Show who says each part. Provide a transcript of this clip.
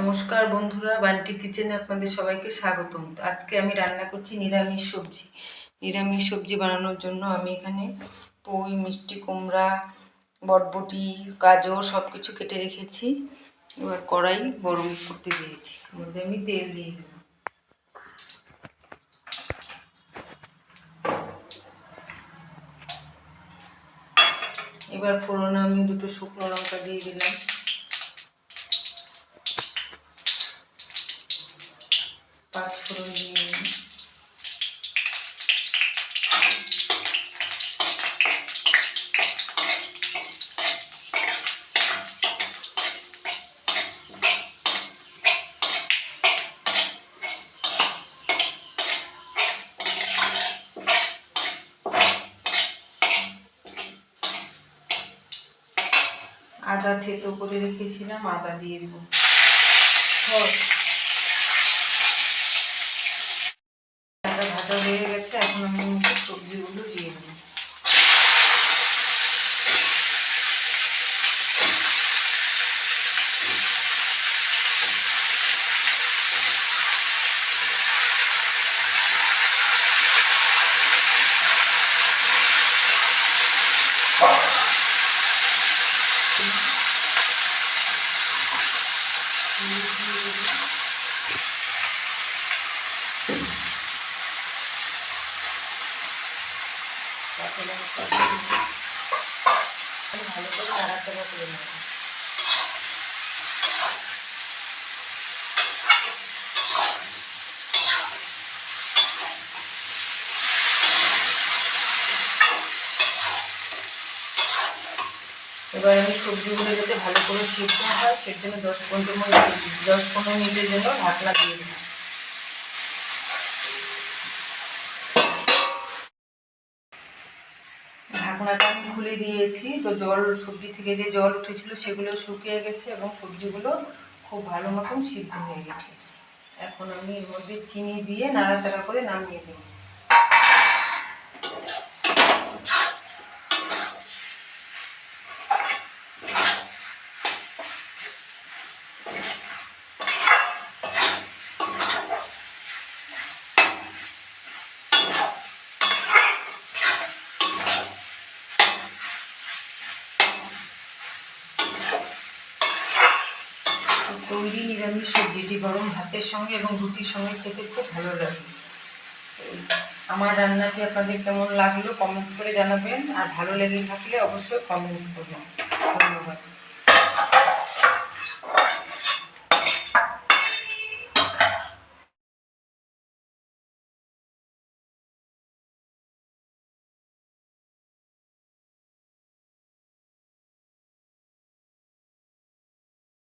Speaker 1: নমস্কার বন্ধুরা, বান্টি কিচেনে আপনাদের সবাইকে স্বাগতম। তো আজকে আমি রান্না করছি নিরামিষ সবজি। নিরামিষ সবজি বানানোর জন্য আমি এখানে পুঁই, মিষ্টি কুমড়া, বটবটি, গাজর সব কিছু কেটে রেখেছি। এবার কড়াই গরম করতে দিয়েছি, এর মধ্যে আমি তেল দিয়ে দেবো। এবার ফোড়নে আমি দুটো শুকনো লঙ্কা দিয়ে দিলাম। পাঁচ ফোড়ন দিয়ে দিলাম। আদা থেতো করে রেখেছিলাম, আদা দিয়ে দেবো। আদা ভাজা হয়ে গেছে, এখন আমি সবজিগুলো দিয়ে দেবো। ভালো করে নাড়াচাড়া করে নেব। এবার আমি সবজিগুলো যাতে ভালো করে সিদ্ধ হয় সেই জন্য 10-15 মিনিটের জন্য ঢাকনা দিয়ে দিই। ঢাকনাটা আমি খুলে দিয়েছি। তো সবজি থেকে যে জল উঠেছিল সেগুলো শুকিয়ে গেছে এবং সবজিগুলো খুব ভালো মতন সিদ্ধ হয়ে গেছে। এখন আমি এর মধ্যে চিনি দিয়ে নাড়াচাড়া করে নামিয়ে দেব। তৈরি নিরামিষ সবজিটি গরম ভাতের সঙ্গে এবং রুটির সঙ্গে খেতে খুব ভালো লাগে। আমার রান্নাটি আপনাদের কেমন লাগলো কমেন্টস করে জানাবেন, আর ভালো লেগে থাকলে অবশ্যই কমেন্টস করবেন। ধন্যবাদ।